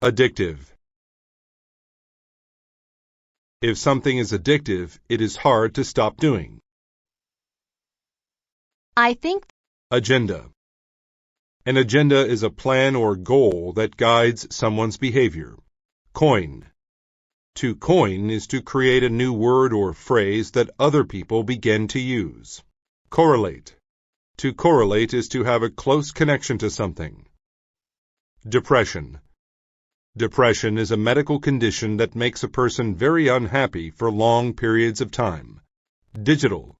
Addictive. If something is addictive, it is hard to stop doing. I think. Agenda. An agenda is a plan or goal that guides someone's behavior. Coin. To coin is to create a new word or phrase that other people begin to use. Correlate. To correlate is to have a close connection to something. Depression. Depression is a medical condition that makes a person very unhappy for long periods of time. Digital.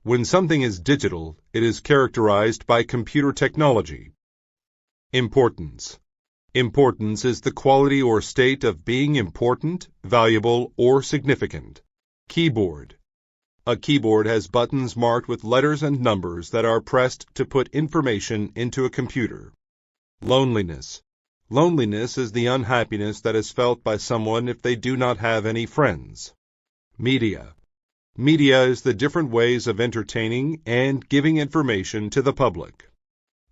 When something is digital, it is characterized by computer technology. Importance. Importance is the quality or state of being important, valuable, or significant. Keyboard. A keyboard has buttons marked with letters and numbers that are pressed to put information into a computer. Loneliness. Loneliness is the unhappiness that is felt by someone if they do not have any friends. Media. Media is the different ways of entertaining and giving information to the public.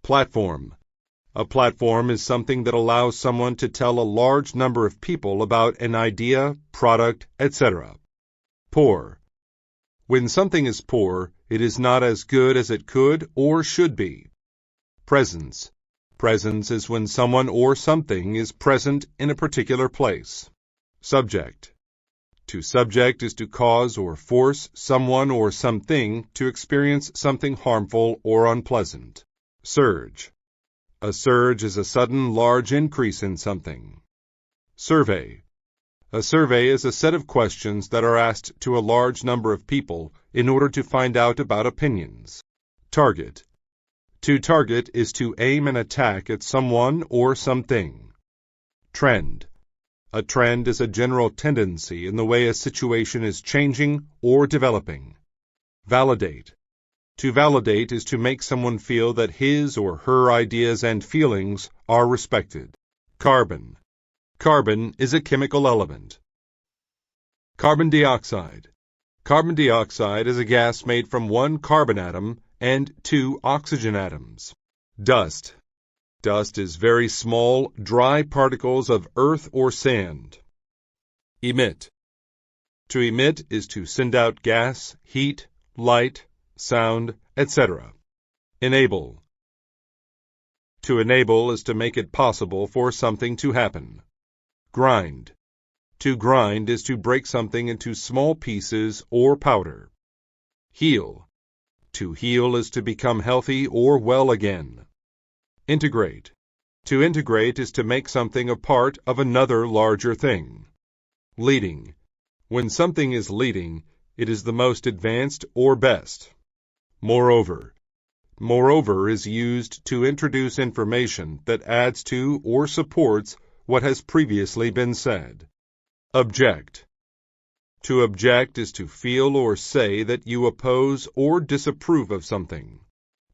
Platform. A platform is something that allows someone to tell a large number of people about an idea, product, etc. Poor. When something is poor, it is not as good as it could or should be. Presence. Presence is when someone or something is present in a particular place. Subject. To subject is to cause or force someone or something to experience something harmful or unpleasant. Surge. A surge is a sudden large increase in something. Survey. A survey is a set of questions that are asked to a large number of people in order to find out about opinions. Target. To target is to aim an attack at someone or something. Trend. A trend is a general tendency in the way a situation is changing or developing. Validate. To validate is to make someone feel that his or her ideas and feelings are respected. Carbon. Carbon is a chemical element. Carbon dioxide. Carbon dioxide is a gas made from one carbon atom and two oxygen atoms. Dust. Dust is very small, dry particles of earth or sand. Emit. To emit is to send out gas, heat, light, sound, etc. Enable. To enable is to make it possible for something to happen. Grind. To grind is to break something into small pieces or powder. Heal. To heal is to become healthy or well again. Integrate. To integrate is to make something a part of another larger thing. Leading. When something is leading, it is the most advanced or best. Moreover. Moreover is used to introduce information that adds to or supports what has previously been said. Object. To object is to feel or say that you oppose or disapprove of something.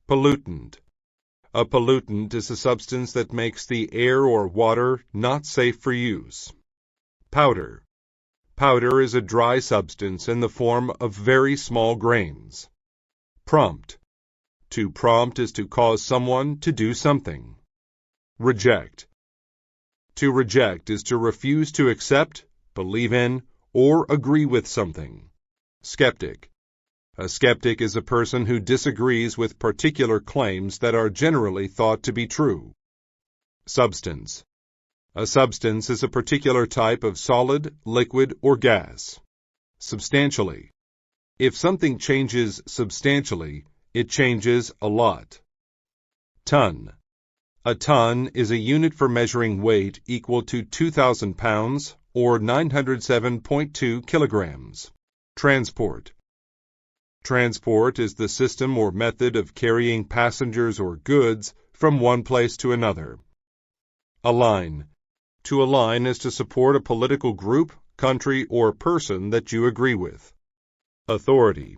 Pollutant. A pollutant is a substance that makes the air or water not safe for use. Powder. Powder is a dry substance in the form of very small grains. Prompt. To prompt is to cause someone to do something. Reject. To reject is to refuse to accept, believe in, or agree with something. Skeptic. A skeptic is a person who disagrees with particular claims that are generally thought to be true. Substance. A substance is a particular type of solid, liquid, or gas. Substantially. If something changes substantially, it changes a lot. Ton. A ton is a unit for measuring weight equal to 2,000 pounds or 907.2 kilograms. Transport. Transport is the system or method of carrying passengers or goods from one place to another. Align. To align is to support a political group, country, or person that you agree with. Authority.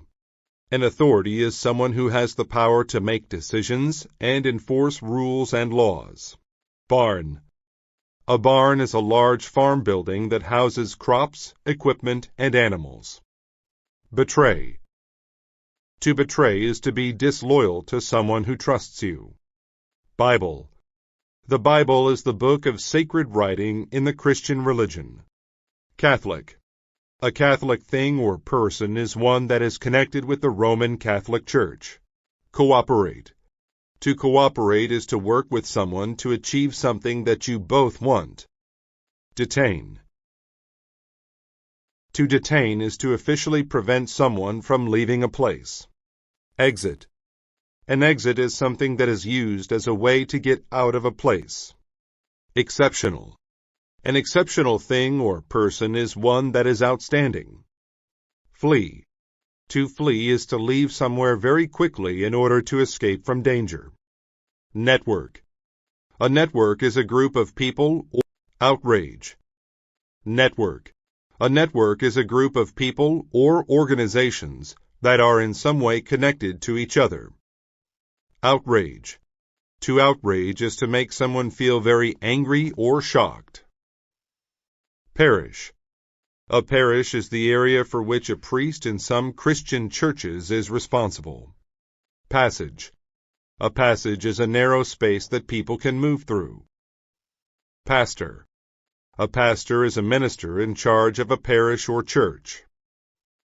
An authority is someone who has the power to make decisions and enforce rules and laws. Barn. A barn is a large farm building that houses crops, equipment, and animals. Betray. To betray is to be disloyal to someone who trusts you. Bible. The Bible is the book of sacred writing in the Christian religion. Catholic. A Catholic thing or person is one that is connected with the Roman Catholic Church. Cooperate. To cooperate is to work with someone to achieve something that you both want. Detain. To detain is to officially prevent someone from leaving a place. Exit. An exit is something that is used as a way to get out of a place. Exceptional. An exceptional thing or person is one that is outstanding. Flee. To flee is to leave somewhere very quickly in order to escape from danger. Network. A network is a group of people or outrage. Network. A network is a group of people or organizations that are in some way connected to each other. Outrage. To outrage is to make someone feel very angry or shocked. Parish. A parish is the area for which a priest in some Christian churches is responsible. Passage. A passage is a narrow space that people can move through. Pastor. A pastor is a minister in charge of a parish or church.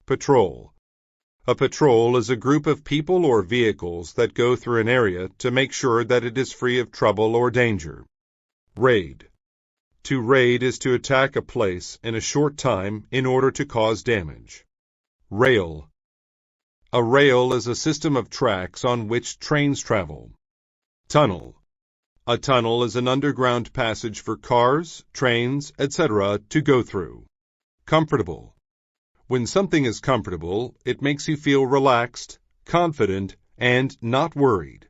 Patrol. A patrol is a group of people or vehicles that go through an area to make sure that it is free of trouble or danger. Raid. To raid is to attack a place in a short time in order to cause damage. Rail. A rail is a system of tracks on which trains travel. Tunnel. A tunnel is an underground passage for cars, trains, etc. to go through. Comfortable. When something is comfortable, it makes you feel relaxed, confident, and not worried.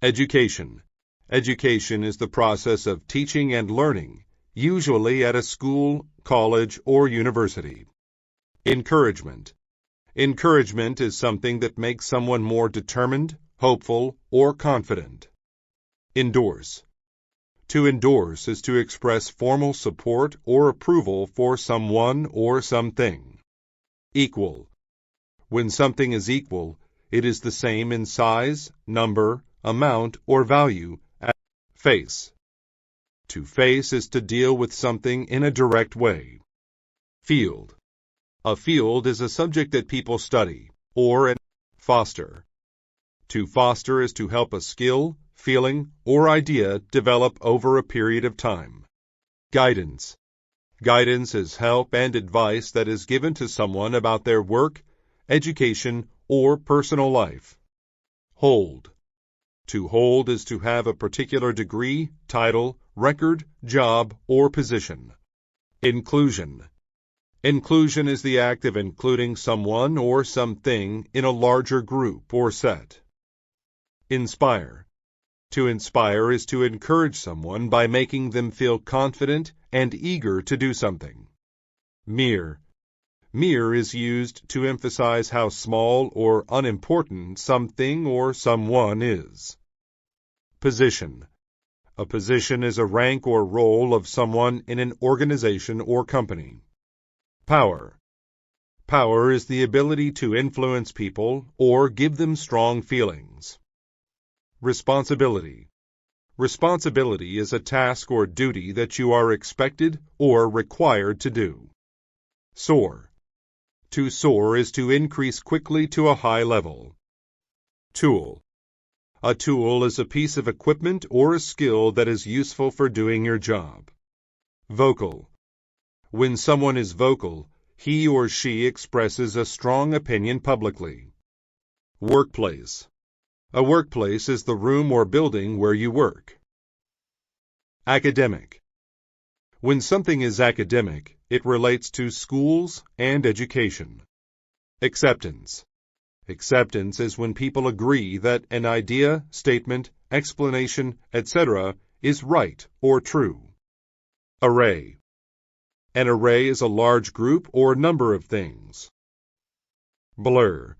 Education. Education is the process of teaching and learning, usually at a school, college, or university. Encouragement. Encouragement is something that makes someone more determined, hopeful, or confident. Endorse. To endorse is to express formal support or approval for someone or something. Equal. When something is equal, it is the same in size, number, amount, or value as face. To face is to deal with something in a direct way. Field. A field is a subject that people study, or foster. To foster is to help a skill, feeling, or idea develop over a period of time. Guidance. Guidance is help and advice that is given to someone about their work, education, or personal life. Hold. To hold is to have a particular degree, title, record, job, or position. Inclusion. Inclusion is the act of including someone or something in a larger group or set. Inspire. To inspire is to encourage someone by making them feel confident and eager to do something. Mere. Mere is used to emphasize how small or unimportant something or someone is. Position. A position is a rank or role of someone in an organization or company. Power. Power is the ability to influence people or give them strong feelings. Responsibility. Responsibility is a task or duty that you are expected or required to do. Soar. To soar is to increase quickly to a high level. Tool. A tool is a piece of equipment or a skill that is useful for doing your job. Vocal. When someone is vocal, he or she expresses a strong opinion publicly. Workplace. A workplace is the room or building where you work. Academic. When something is academic, it relates to schools and education. Acceptance. Acceptance is when people agree that an idea, statement, explanation, etc. is right or true. Array. An array is a large group or number of things. Blur.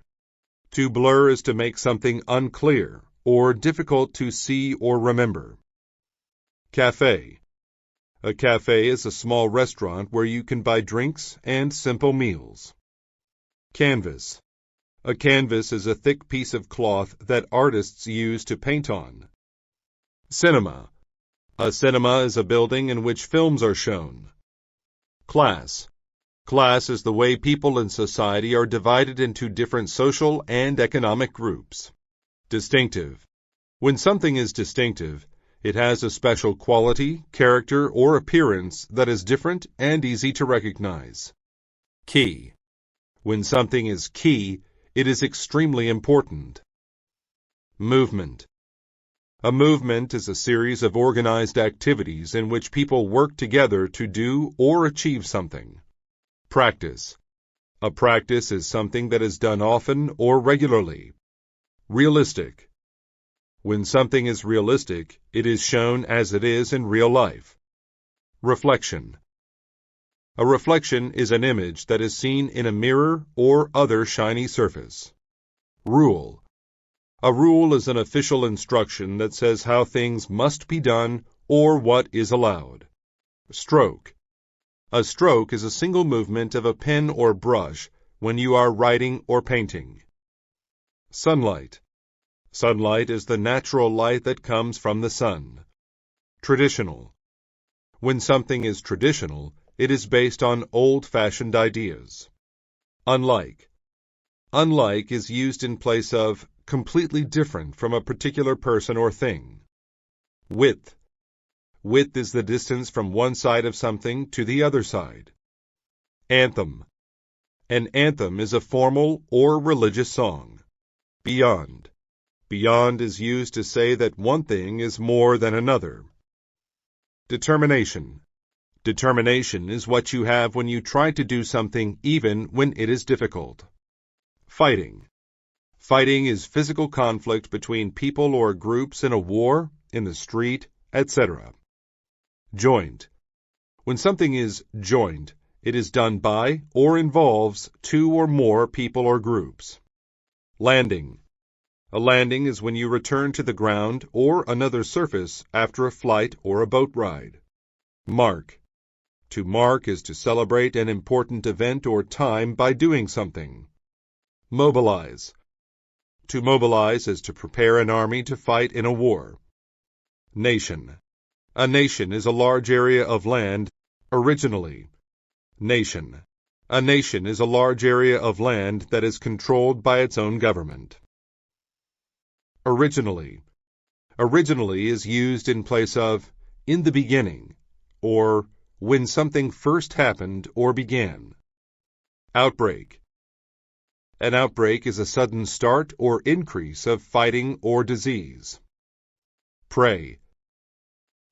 To blur is to make something unclear or difficult to see or remember. Cafe. A cafe is a small restaurant where you can buy drinks and simple meals. Canvas. A canvas is a thick piece of cloth that artists use to paint on. Cinema. A cinema is a building in which films are shown. Class. Class is the way people in society are divided into different social and economic groups. Distinctive. When something is distinctive, it has a special quality, character, or appearance that is different and easy to recognize. Key. When something is key, it is extremely important. Movement. A movement is a series of organized activities in which people work together to do or achieve something. Practice. A practice is something that is done often or regularly. Realistic. When something is realistic, it is shown as it is in real life. Reflection. A reflection is an image that is seen in a mirror or other shiny surface. Rule. A rule is an official instruction that says how things must be done or what is allowed. Stroke. A stroke is a single movement of a pen or brush when you are writing or painting. Sunlight. Sunlight is the natural light that comes from the sun. Traditional. When something is traditional, it is based on old-fashioned ideas. Unlike. Unlike is used in place of completely different from a particular person or thing. Width. Width is the distance from one side of something to the other side. Anthem. An anthem is a formal or religious song. Beyond. Beyond is used to say that one thing is more than another. Determination. Determination is what you have when you try to do something even when it is difficult. Fighting. Fighting is physical conflict between people or groups in a war, in the street, etc. Joint. When something is joint, it is done by or involves two or more people or groups. Landing. A landing is when you return to the ground or another surface after a flight or a boat ride. Mark. To mark is to celebrate an important event or time by doing something. Mobilize. To mobilize is to prepare an army to fight in a war. Nation. A nation is a large area of land, originally. Nation. A nation is a large area of land that is controlled by its own government. Originally. Originally is used in place of in the beginning, or when something first happened or began. Outbreak. An outbreak is a sudden start or increase of fighting or disease. Pray.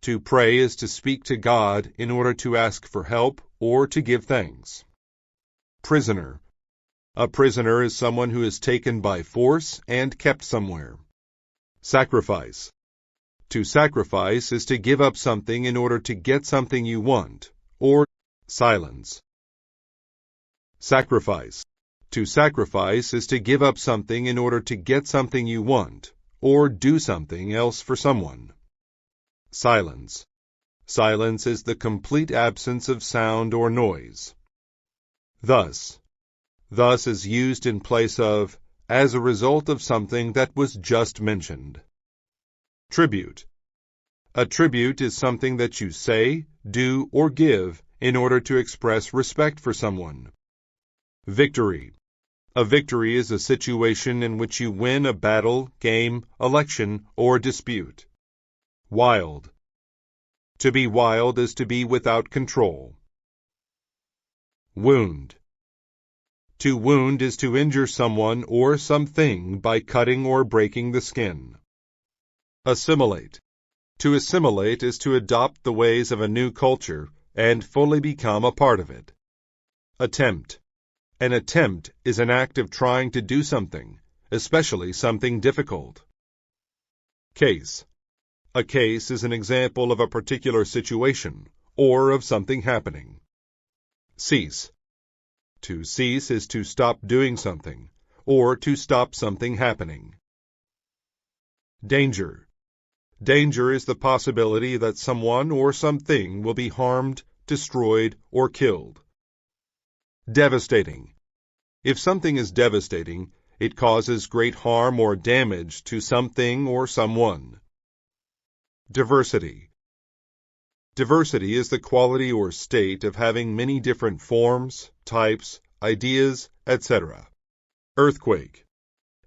To pray is to speak to God in order to ask for help or to give thanks. Prisoner. A prisoner is someone who is taken by force and kept somewhere. Sacrifice. To sacrifice is to give up something in order to get something you want, or silence. Sacrifice. To sacrifice is to give up something in order to get something you want, or do something else for someone. Silence. Silence is the complete absence of sound or noise. Thus. Thus is used in place of as a result of something that was just mentioned. Tribute. A tribute is something that you say, do, or give in order to express respect for someone. Victory. A victory is a situation in which you win a battle, game, election, or dispute. Wild. To be wild is to be without control. Wound. To wound is to injure someone or something by cutting or breaking the skin. Assimilate. To assimilate is to adopt the ways of a new culture and fully become a part of it. Attempt. An attempt is an act of trying to do something, especially something difficult. Case. A case is an example of a particular situation or of something happening. Cease. To cease is to stop doing something or to stop something happening. Danger. Danger is the possibility that someone or something will be harmed, destroyed, or killed. Devastating. If something is devastating, it causes great harm or damage to something or someone. Diversity. Diversity is the quality or state of having many different forms, types, ideas, etc. Earthquake.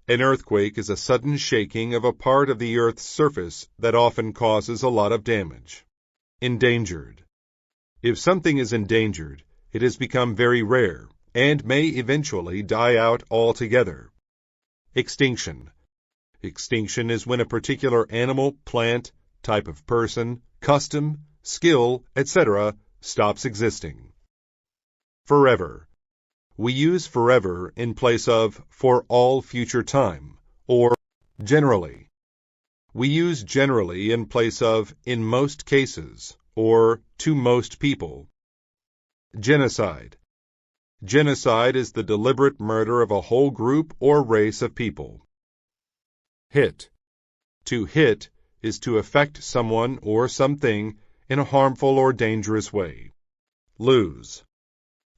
An earthquake is a sudden shaking of a part of the Earth's surface that often causes a lot of damage. Endangered. If something is endangered, it has become very rare and may eventually die out altogether. Extinction. Extinction is when a particular animal, plant, type of person, custom, skill, etc. stops existing. Forever. We use forever in place of for all future time, or generally. We use generally in place of in most cases, or to most people. Genocide. Genocide is the deliberate murder of a whole group or race of people. Hit. To hit is to affect someone or something in a harmful or dangerous way. Lose.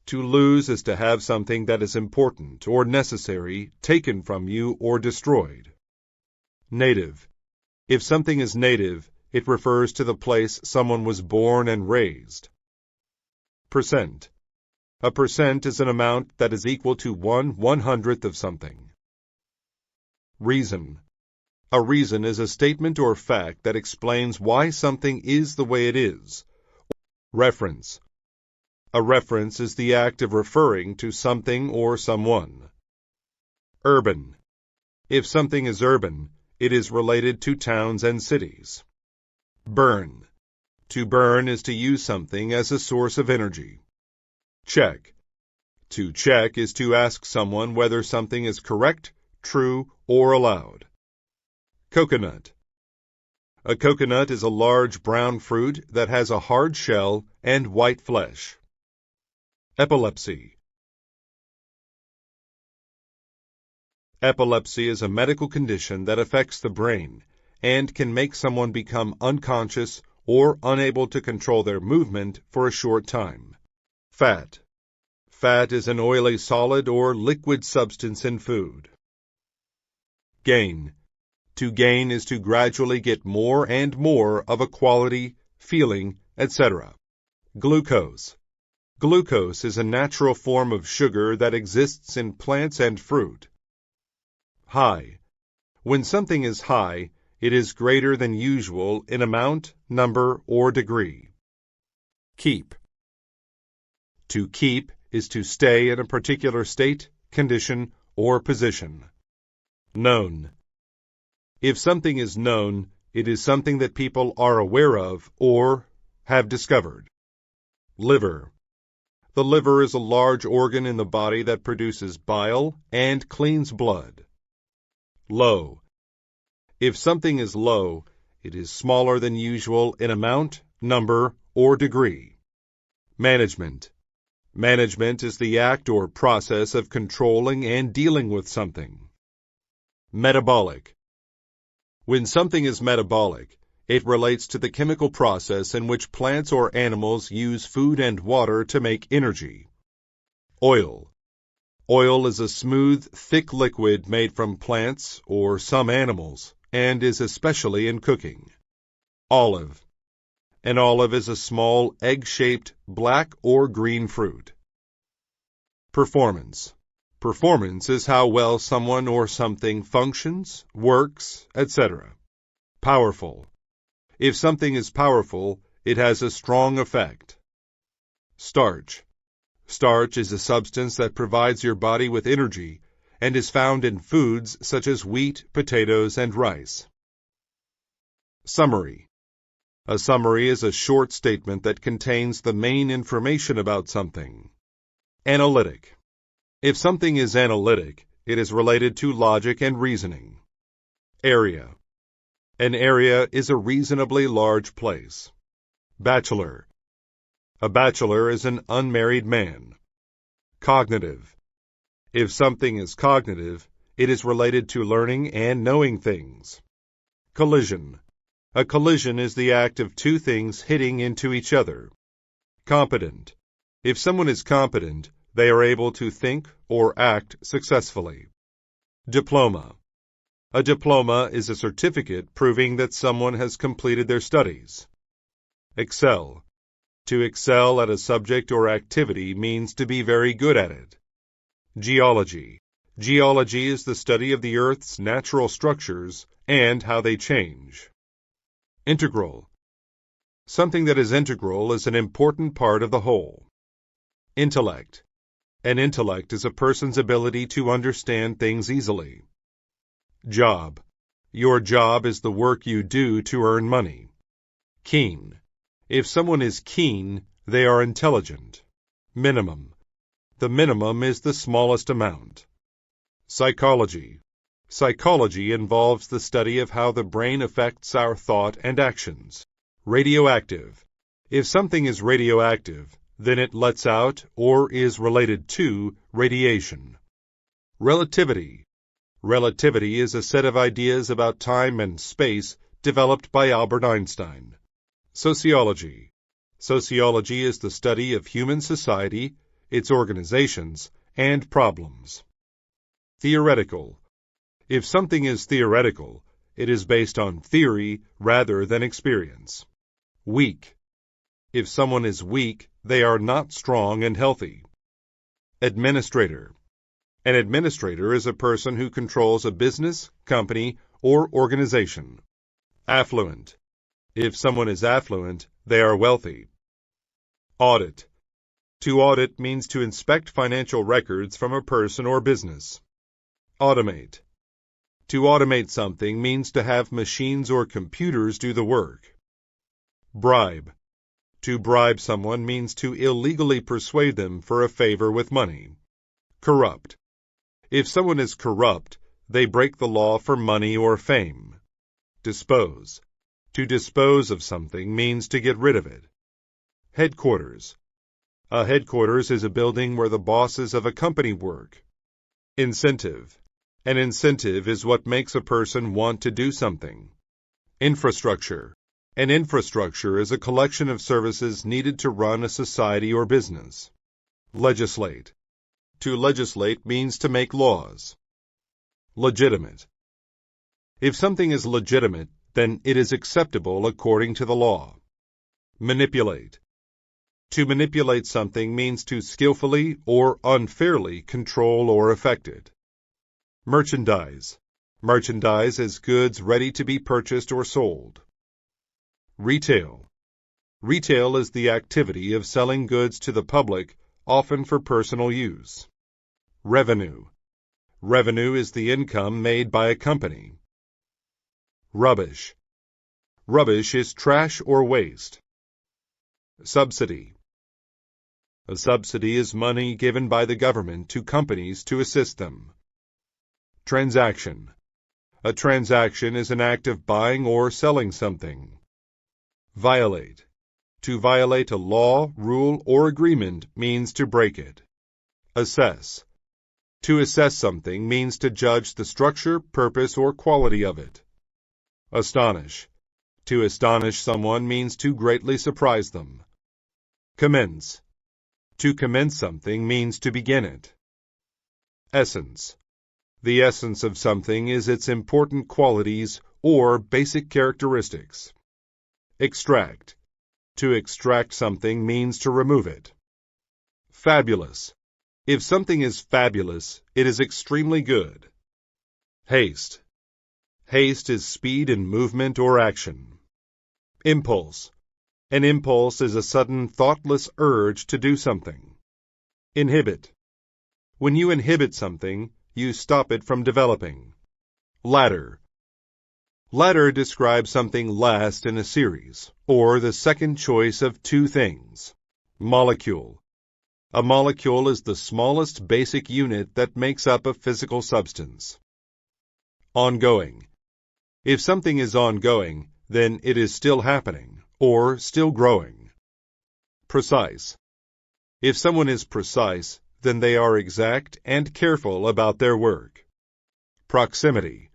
To lose is to have something that is important or necessary taken from you or destroyed. Native. If something is native, it refers to the place someone was born and raised. Percent. A percent is an amount that is equal to 1/100th of something. Reason. A reason is a statement or fact that explains why something is the way it is. Reference. A reference is the act of referring to something or someone. Urban. If something is urban, it is related to towns and cities. Burn. To burn is to use something as a source of energy. Check. To check is to ask someone whether something is correct, true, or allowed. Coconut. A coconut is a large brown fruit that has a hard shell and white flesh. Epilepsy. Epilepsy is a medical condition that affects the brain and can make someone become unconscious or unable to control their movement for a short time. Fat. Fat is an oily solid or liquid substance in food. Gain. To gain is to gradually get more and more of a quality, feeling, etc. Glucose. Glucose is a natural form of sugar that exists in plants and fruit. High. When something is high, it is greater than usual in amount, number, or degree. Keep. To keep is to stay in a particular state, condition, or position. Known. If something is known, it is something that people are aware of or have discovered. Liver. The liver is a large organ in the body that produces bile and cleans blood. Low. If something is low, it is smaller than usual in amount, number, or degree. Management. Management is the act or process of controlling and dealing with something. Metabolic. When something is metabolic, it relates to the chemical process in which plants or animals use food and water to make energy. Oil. Oil is a smooth, thick liquid made from plants or some animals and is especially in cooking. Olive. An olive is a small, egg-shaped, black or green fruit. Performance. Performance is how well someone or something functions, works, etc. Powerful. If something is powerful, it has a strong effect. Starch. Starch is a substance that provides your body with energy and is found in foods such as wheat, potatoes, and rice. Summary. A summary is a short statement that contains the main information about something. Analytic. If something is analytic, it is related to logic and reasoning. Area. An area is a reasonably large place. Bachelor. A bachelor is an unmarried man. Cognitive. If something is cognitive, it is related to learning and knowing things. Collision. A collision is the act of two things hitting into each other. Competent. If someone is competent, they are able to think or act successfully. Diploma. A diploma is a certificate proving that someone has completed their studies. Excel. To excel at a subject or activity means to be very good at it. Geology. Geology is the study of the Earth's natural structures and how they change. Integral. Something that is integral is an important part of the whole. Intellect. An intellect is a person's ability to understand things easily. Job. Your job is the work you do to earn money. Keen. If someone is keen, they are intelligent. Minimum. The minimum is the smallest amount. Psychology. Psychology involves the study of how the brain affects our thought and actions. Radioactive. If something is radioactive, then it lets out or is related to radiation. Relativity. Relativity is a set of ideas about time and space developed by Albert Einstein. Sociology. Sociology is the study of human society, its organizations, and problems. Theoretical. If something is theoretical, it is based on theory rather than experience. Weak. If someone is weak, they are not strong and healthy. Administrator. An administrator is a person who controls a business, company, or organization. Affluent. If someone is affluent, they are wealthy. Audit. To audit means to inspect financial records from a person or business. Automate. To automate something means to have machines or computers do the work. Bribe. To bribe someone means to illegally persuade them for a favor with money. Corrupt. If someone is corrupt, they break the law for money or fame. Dispose. To dispose of something means to get rid of it. Headquarters. A headquarters is a building where the bosses of a company work. Incentive. An incentive is what makes a person want to do something. Infrastructure. An infrastructure is a collection of services needed to run a society or business. Legislate. To legislate means to make laws. Legitimate. If something is legitimate, then it is acceptable according to the law. Manipulate. To manipulate something means to skillfully or unfairly control or affect it. Merchandise. Merchandise is goods ready to be purchased or sold. Retail. Retail is the activity of selling goods to the public, often for personal use. Revenue. Revenue is the income made by a company. Rubbish. Rubbish is trash or waste. Subsidy. A subsidy is money given by the government to companies to assist them. Transaction. A transaction is an act of buying or selling something. Violate. To violate a law, rule, or agreement means to break it. Assess. To assess something means to judge the structure, purpose, or quality of it. Astonish. To astonish someone means to greatly surprise them. Commence. To commence something means to begin it. Essence. The essence of something is its important qualities or basic characteristics. Extract. To extract something means to remove it. Fabulous. If something is fabulous, it is extremely good. Haste. Haste is speed in movement or action. Impulse. An impulse is a sudden, thoughtless urge to do something. Inhibit. When you inhibit something, you stop it from developing. Ladder. Ladder describes something last in a series, or the second choice of two things. Molecule. A molecule is the smallest basic unit that makes up a physical substance. Ongoing. If something is ongoing, then it is still happening, or still growing. Precise. If someone is precise, then they are exact and careful about their work. Proximity.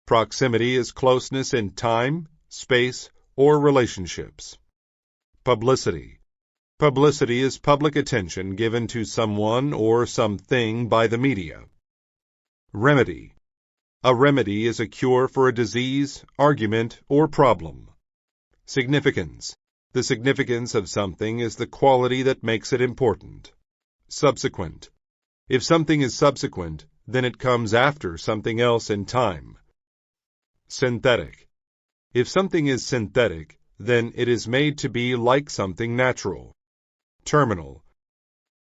Proximity is closeness in time, space, or relationships. Publicity. Publicity is public attention given to someone or something by the media. Remedy. A remedy is a cure for a disease, argument, or problem. Significance. The significance of something is the quality that makes it important. Subsequent. If something is subsequent, then it comes after something else in time. Synthetic. If something is synthetic, then it is made to be like something natural. Terminal.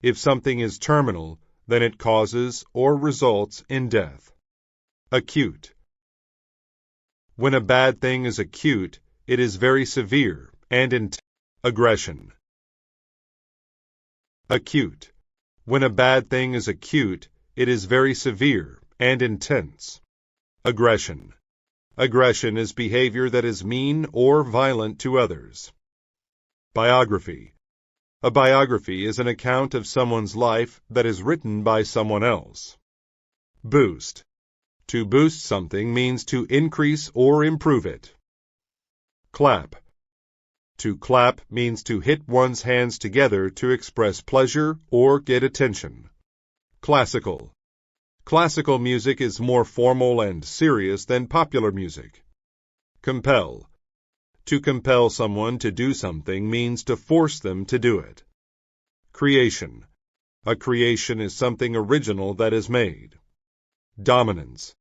If something is terminal, then it causes or results in death. Acute. When a bad thing is acute, it is very severe and intense. Aggression. Acute. When a bad thing is acute, it is very severe and intense. Aggression. Aggression is behavior that is mean or violent to others. Biography. A biography is an account of someone's life that is written by someone else. Boost. To boost something means to increase or improve it. Clap. To clap means to hit one's hands together to express pleasure or get attention. Classical. Classical music is more formal and serious than popular music. Compel. To compel someone to do something means to force them to do it. Creation. A creation is something original that is made. Dominance.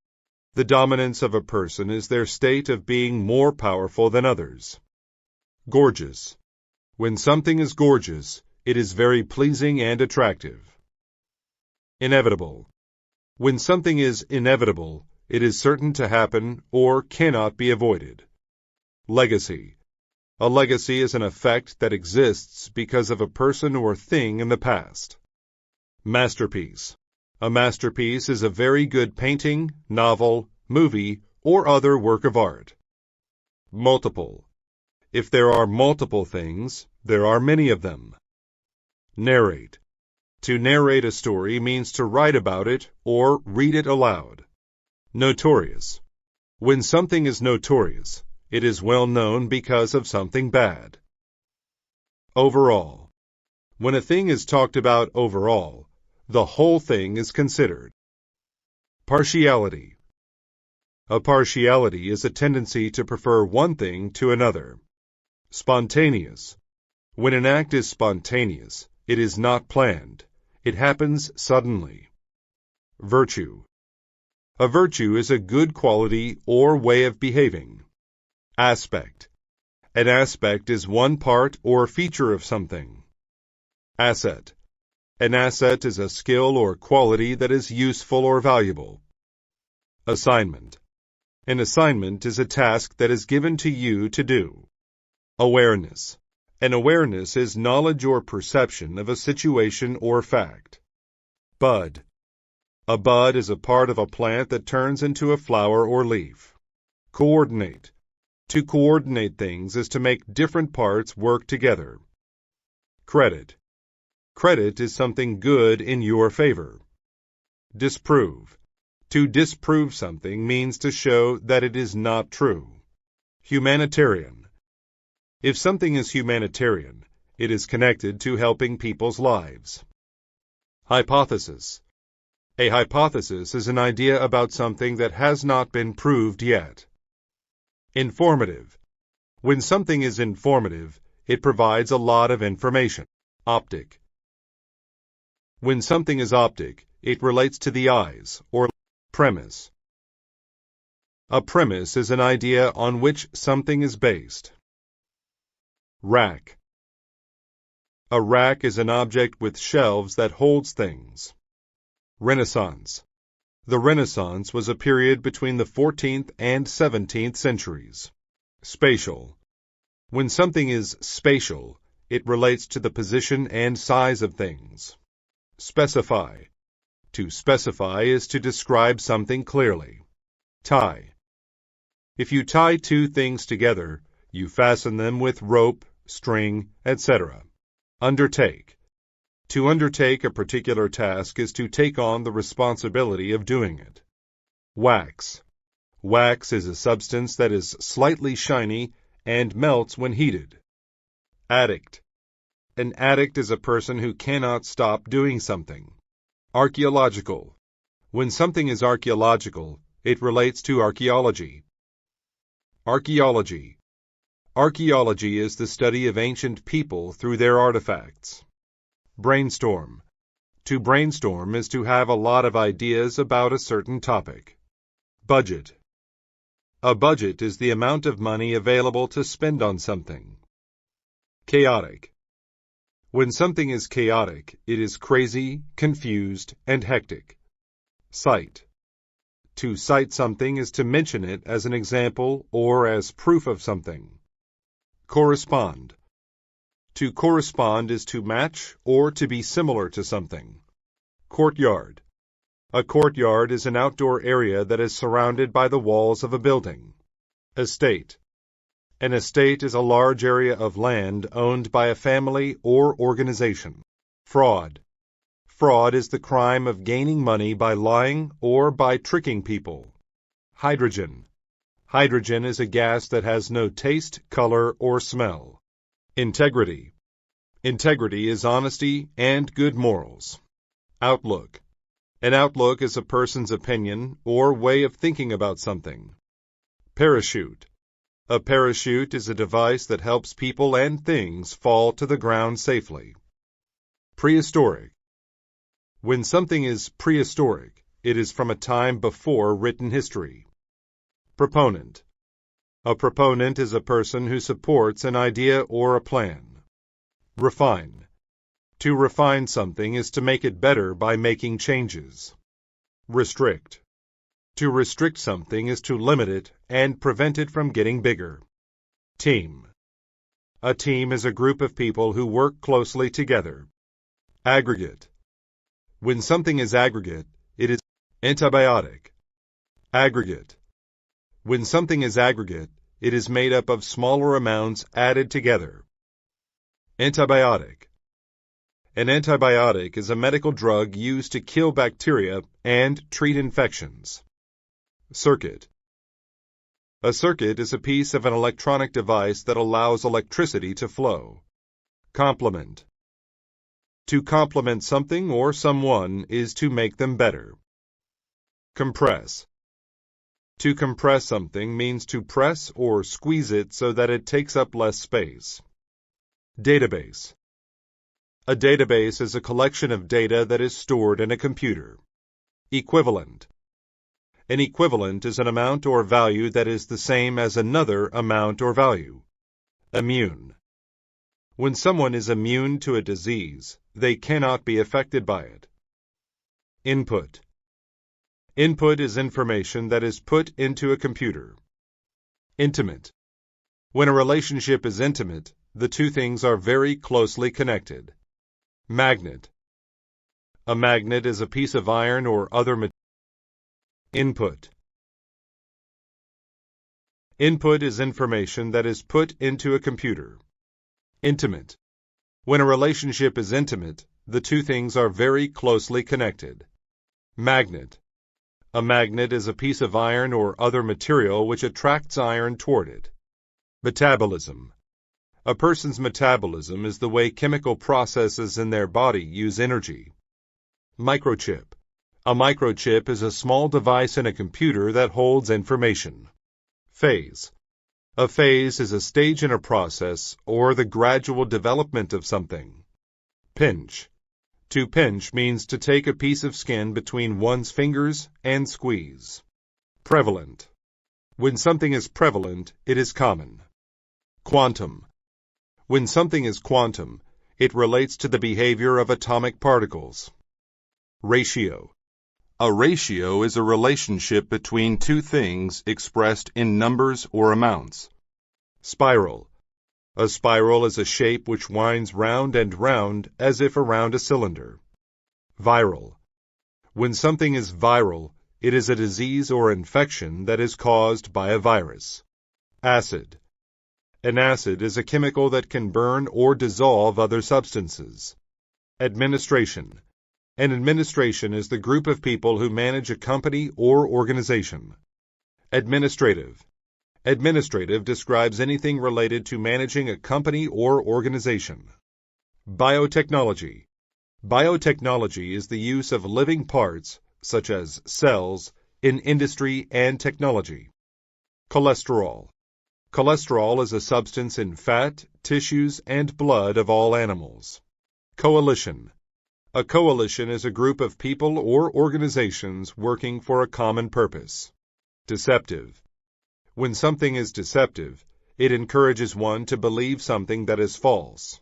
The dominance of a person is their state of being more powerful than others. Gorgeous. When something is gorgeous, it is very pleasing and attractive. Inevitable. When something is inevitable, it is certain to happen or cannot be avoided. Legacy. A legacy is an effect that exists because of a person or thing in the past. Masterpiece. A masterpiece is a very good painting, novel, movie, or other work of art. Multiple. If there are multiple things, there are many of them. Narrate. To narrate a story means to write about it or read it aloud. Notorious. When something is notorious, it is well known because of something bad. Overall. When a thing is talked about overall, the whole thing is considered. Partiality. A partiality is a tendency to prefer one thing to another. Spontaneous. When an act is spontaneous, it is not planned. It happens suddenly. Virtue. A virtue is a good quality or way of behaving. Aspect. An aspect is one part or feature of something. Asset. An asset is a skill or quality that is useful or valuable. Assignment. An assignment is a task that is given to you to do. Awareness. An awareness is knowledge or perception of a situation or fact. Bud. A bud is a part of a plant that turns into a flower or leaf. Coordinate. To coordinate things is to make different parts work together. Credit. Credit is something good in your favor. Disprove. To disprove something means to show that it is not true. Humanitarian. If something is humanitarian, it is connected to helping people's lives. Hypothesis. A hypothesis is an idea about something that has not been proved yet. Informative. When something is informative, it provides a lot of information. Optic. When something is optic, it relates to the eyes, or premise. A premise is an idea on which something is based. Rack. A rack is an object with shelves that holds things. Renaissance. The Renaissance was a period between the 14th and 17th centuries. Spatial. When something is spatial, it relates to the position and size of things. Specify. To specify is to describe something clearly. Tie. If you tie two things together, you fasten them with rope, string, etc. Undertake. To undertake a particular task is to take on the responsibility of doing it. Wax. Wax is a substance that is slightly shiny and melts when heated. Addict. An addict is a person who cannot stop doing something. Archaeological. When something is archaeological, it relates to archaeology. Archaeology. Archaeology is the study of ancient people through their artifacts. Brainstorm. To brainstorm is to have a lot of ideas about a certain topic. Budget. A budget is the amount of money available to spend on something. Chaotic. When something is chaotic, it is crazy, confused, and hectic. Cite. To cite something is to mention it as an example or as proof of something. Correspond. To correspond is to match or to be similar to something. Courtyard. A courtyard is an outdoor area that is surrounded by the walls of a building. Estate. An estate is a large area of land owned by a family or organization. Fraud. Fraud is the crime of gaining money by lying or by tricking people. Hydrogen. Hydrogen is a gas that has no taste, color, or smell. Integrity. Integrity is honesty and good morals. Outlook. An outlook is a person's opinion or way of thinking about something. Parachute. A parachute is a device that helps people and things fall to the ground safely. Prehistoric. When something is prehistoric, it is from a time before written history. Proponent. A proponent is a person who supports an idea or a plan. Refine. To refine something is to make it better by making changes. Restrict. To restrict something is to limit it and prevent it from getting bigger. Team. A team is a group of people who work closely together. Aggregate. When something is aggregate, it is antibiotic. Aggregate. When something is aggregate, it is made up of smaller amounts added together. Antibiotic. An antibiotic is a medical drug used to kill bacteria and treat infections. Circuit. A circuit is a piece of an electronic device that allows electricity to flow. Complement. To complement something or someone is to make them better. Compress. To compress something means to press or squeeze it so that it takes up less space. Database. A database is a collection of data that is stored in a computer. Equivalent. An equivalent is an amount or value that is the same as another amount or value. Immune. When someone is immune to a disease, they cannot be affected by it. Input. Input is information that is put into a computer. Intimate. When a relationship is intimate, the two things are very closely connected. Magnet. A magnet is a piece of iron or other material. Input. Input is information that is put into a computer. Intimate. When a relationship is intimate, the two things are very closely connected. Magnet. A magnet is a piece of iron or other material which attracts iron toward it. Metabolism. A person's metabolism is the way chemical processes in their body use energy. Microchip. A microchip is a small device in a computer that holds information. Phase. A phase is a stage in a process or the gradual development of something. Pinch. To pinch means to take a piece of skin between one's fingers and squeeze. Prevalent. When something is prevalent, it is common. Quantum. When something is quantum, it relates to the behavior of atomic particles. Ratio. A ratio is a relationship between two things expressed in numbers or amounts. Spiral. A spiral is a shape which winds round and round as if around a cylinder. Viral. When something is viral, it is a disease or infection that is caused by a virus. Acid. An acid is a chemical that can burn or dissolve other substances. Administration. An administration is the group of people who manage a company or organization. Administrative. Administrative describes anything related to managing a company or organization. Biotechnology. Biotechnology is the use of living parts, such as cells, in industry and technology. Cholesterol. Cholesterol is a substance in fat, tissues, and blood of all animals. Coalition. A coalition is a group of people or organizations working for a common purpose. Deceptive. When something is deceptive, it encourages one to believe something that is false.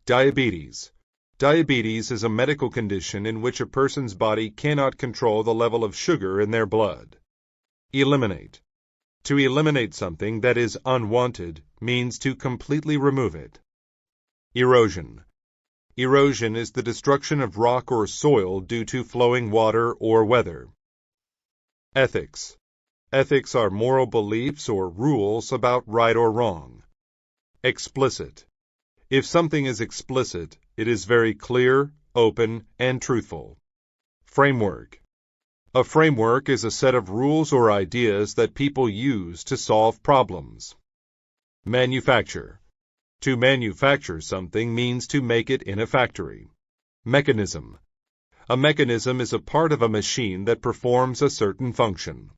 Diabetes. Diabetes is a medical condition in which a person's body cannot control the level of sugar in their blood. Eliminate. To eliminate something that is unwanted means to completely remove it. Erosion. Erosion is the destruction of rock or soil due to flowing water or weather. Ethics. Ethics are moral beliefs or rules about right or wrong. Explicit. If something is explicit, it is very clear, open, and truthful. Framework. A framework is a set of rules or ideas that people use to solve problems. Manufacture. To manufacture something means to make it in a factory. Mechanism. A mechanism is a part of a machine that performs a certain function.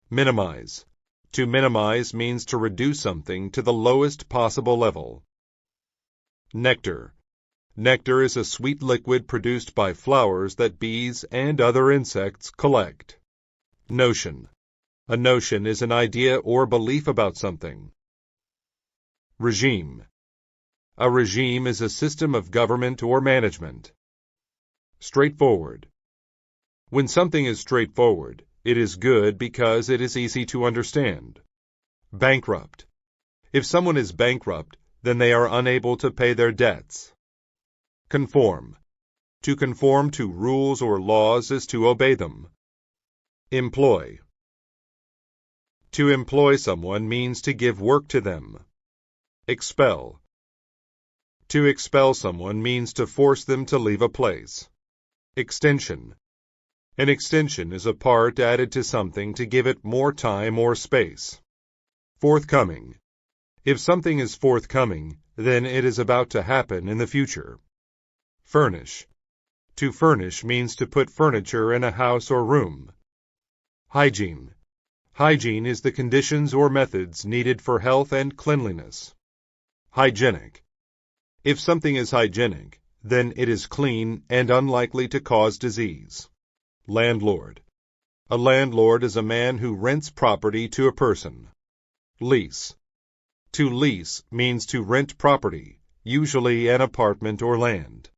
Minimize. To minimize means to reduce something to the lowest possible level. Nectar. Nectar is a sweet liquid produced by flowers that bees and other insects collect. Notion. A notion is an idea or belief about something. Regime. A regime is a system of government or management. Straightforward. When something is straightforward, it is good because it is easy to understand. Bankrupt. If someone is bankrupt, then they are unable to pay their debts. Conform. To conform to rules or laws is to obey them. Employ. To employ someone means to give work to them. Expel. To expel someone means to force them to leave a place. Extension. An extension is a part added to something to give it more time or space. Forthcoming. If something is forthcoming, then it is about to happen in the future. Furnish. To furnish means to put furniture in a house or room. Hygiene. Hygiene is the conditions or methods needed for health and cleanliness. Hygienic. If something is hygienic, then it is clean and unlikely to cause disease. Landlord. A landlord is a man who rents property to a person. Lease. To lease means to rent property, usually an apartment or land.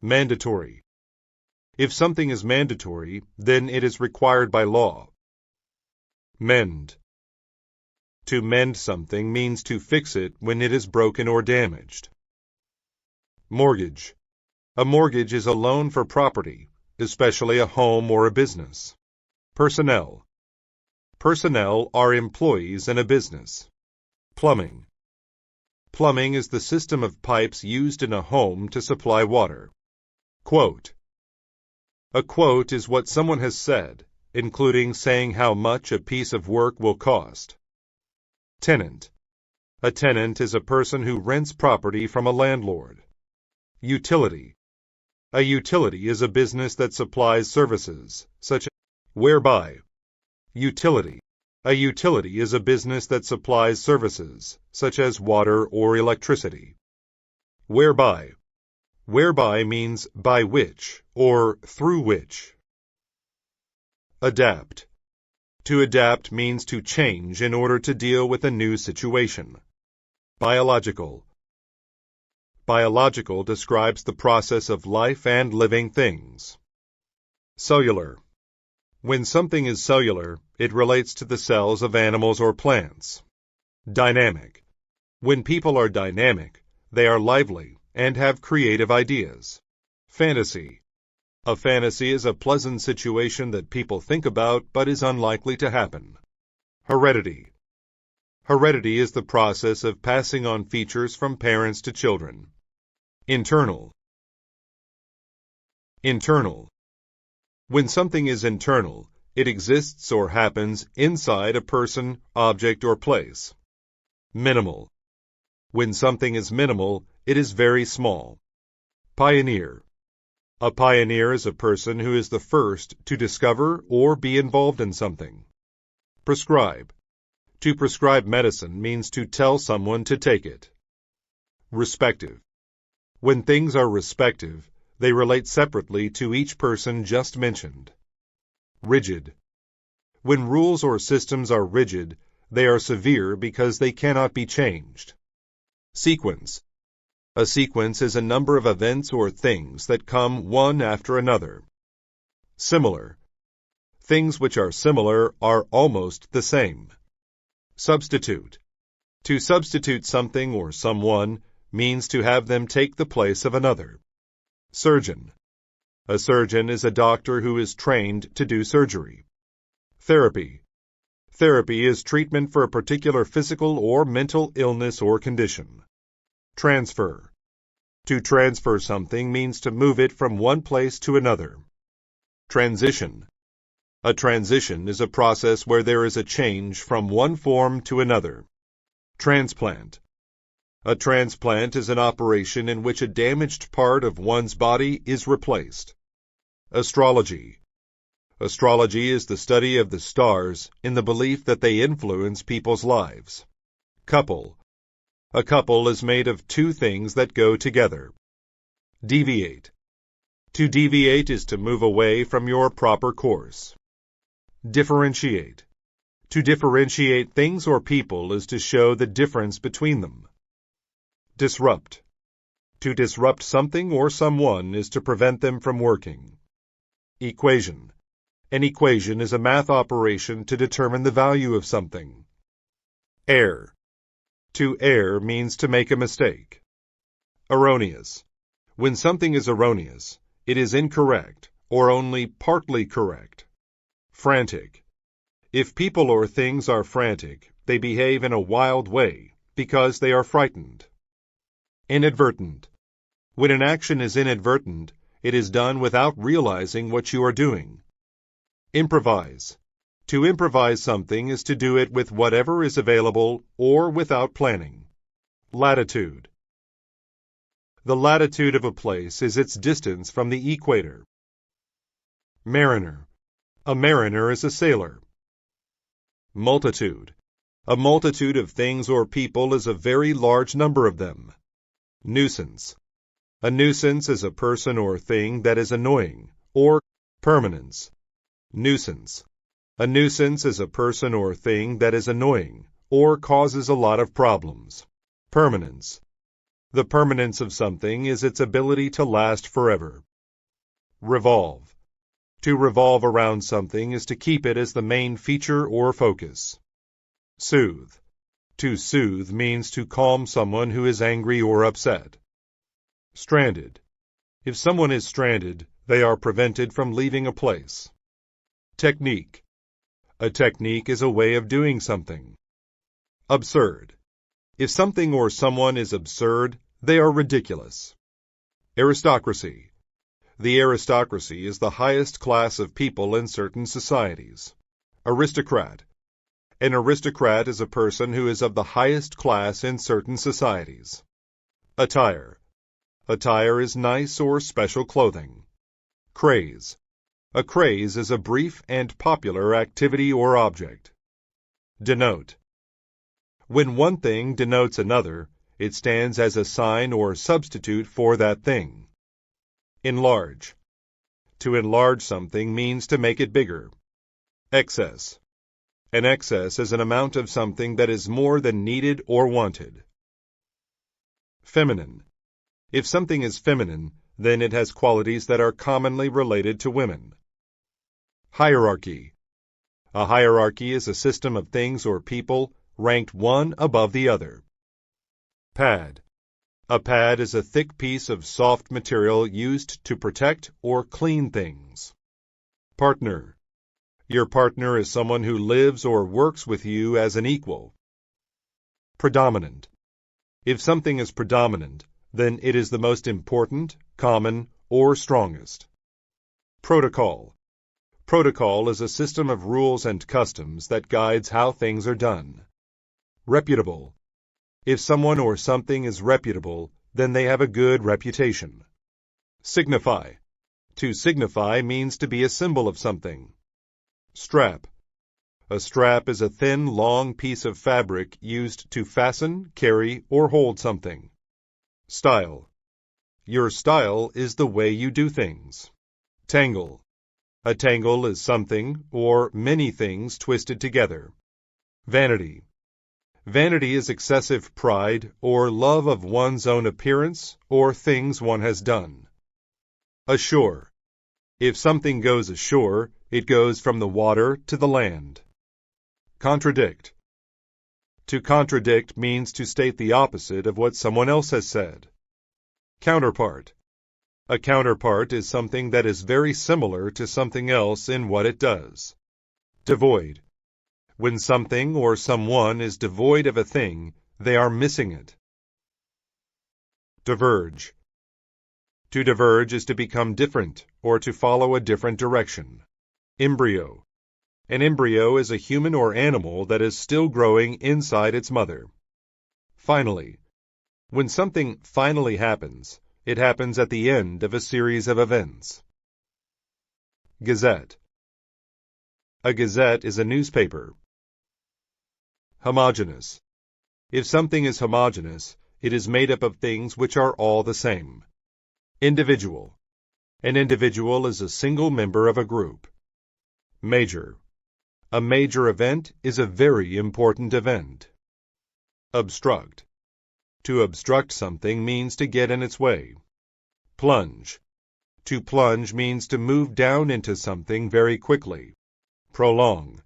Mandatory. If something is mandatory, then it is required by law. Mend. To mend something means to fix it when it is broken or damaged. Mortgage. A mortgage is a loan for property, especially a home or a business. Personnel. Personnel are employees in a business. Plumbing. Plumbing is the system of pipes used in a home to supply water. Quote. A quote is what someone has said, including saying how much a piece of work will cost. Tenant. A tenant is a person who rents property from a landlord. Utility. A utility is a business that supplies services, such as whereby. Utility. A utility is a business that supplies services, such as water or electricity. Whereby. Whereby means by which or through which. Adapt. To adapt means to change in order to deal with a new situation. Biological. Biological describes the process of life and living things. Cellular. When something is cellular, it relates to the cells of animals or plants. Dynamic. When people are dynamic, they are lively and have creative ideas. Fantasy. A fantasy is a pleasant situation that people think about but is unlikely to happen. Heredity. Heredity is the process of passing on features from parents to children. Internal. Internal. When something is internal, it exists or happens inside a person, object, or place. Minimal. When something is minimal, it is very small. Pioneer. A pioneer is a person who is the first to discover or be involved in something. Prescribe. To prescribe medicine means to tell someone to take it. Respective. When things are respective, they relate separately to each person just mentioned. Rigid. When rules or systems are rigid, they are severe because they cannot be changed. Sequence. A sequence is a number of events or things that come one after another. Similar. Things which are similar are almost the same. Substitute. To substitute something or someone means to have them take the place of another. Surgeon. A surgeon is a doctor who is trained to do surgery. Therapy. Therapy is treatment for a particular physical or mental illness or condition. Transfer. To transfer something means to move it from one place to another. Transition. A transition is a process where there is a change from one form to another. Transplant. A transplant is an operation in which a damaged part of one's body is replaced. Astrology. Astrology is the study of the stars in the belief that they influence people's lives. Couple. A couple is made of two things that go together. Deviate. To deviate is to move away from your proper course. Differentiate. To differentiate things or people is to show the difference between them. Disrupt. To disrupt something or someone is to prevent them from working. Equation. An equation is a math operation to determine the value of something. Err. To err means to make a mistake. Erroneous. When something is erroneous, it is incorrect or only partly correct. Frantic. If people or things are frantic, they behave in a wild way because they are frightened. Inadvertent. When an action is inadvertent, it is done without realizing what you are doing. Improvise. To improvise something is to do it with whatever is available or without planning. Latitude. The latitude of a place is its distance from the equator. Mariner. A mariner is a sailor. Multitude. A multitude of things or people is a very large number of them. Nuisance. A nuisance is a person or thing that is annoying, or permanence. Nuisance. A nuisance is a person or thing that is annoying, or causes a lot of problems. Permanence. The permanence of something is its ability to last forever. Revolve. To revolve around something is to keep it as the main feature or focus. Soothe. To soothe means to calm someone who is angry or upset. Stranded. If someone is stranded, they are prevented from leaving a place. Technique. A technique is a way of doing something. Absurd. If something or someone is absurd, they are ridiculous. Aristocracy. The aristocracy is the highest class of people in certain societies. Aristocrat. An aristocrat is a person who is of the highest class in certain societies. Attire. Attire is nice or special clothing. Craze. A craze is a brief and popular activity or object. Denote. When one thing denotes another, it stands as a sign or substitute for that thing. Enlarge. To enlarge something means to make it bigger. Excess. An excess is an amount of something that is more than needed or wanted. Feminine. If something is feminine, then it has qualities that are commonly related to women. Hierarchy. A hierarchy is a system of things or people ranked one above the other. Pad. A pad is a thick piece of soft material used to protect or clean things. Partner. Your partner is someone who lives or works with you as an equal. Predominant. If something is predominant, then it is the most important, common, or strongest. Protocol. Protocol is a system of rules and customs that guides how things are done. Reputable. If someone or something is reputable, then they have a good reputation. Signify. To signify means to be a symbol of something. Strap. A strap is a thin, long piece of fabric used to fasten, carry, or hold something. Style. Your style is the way you do things. Tangle. A tangle is something or many things twisted together. Vanity. Vanity is excessive pride or love of one's own appearance or things one has done. Ashore. If something goes ashore, it goes from the water to the land. Contradict. To contradict means to state the opposite of what someone else has said. Counterpart. A counterpart is something that is very similar to something else in what it does. Devoid. When something or someone is devoid of a thing, they are missing it. Diverge. To diverge is to become different or to follow a different direction. Embryo. An embryo is a human or animal that is still growing inside its mother. Finally. When something finally happens, it happens at the end of a series of events. Gazette. A gazette is a newspaper. Homogeneous. If something is homogeneous, it is made up of things which are all the same. Individual. An individual is a single member of a group. Major. A major event is a very important event. Obstruct. To obstruct something means to get in its way. Plunge. To plunge means to move down into something very quickly. Prolong.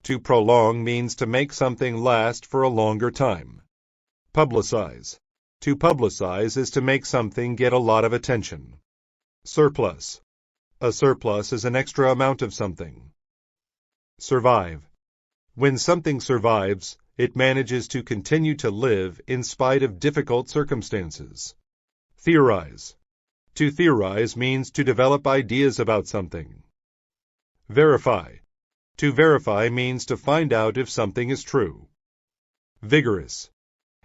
To prolong means to make something last for a longer time. Publicize. To publicize is to make something get a lot of attention. Surplus. A surplus is an extra amount of something. Survive. When something survives, it manages to continue to live in spite of difficult circumstances. Theorize. To theorize means to develop ideas about something. Verify. To verify means to find out if something is true. Vigorous.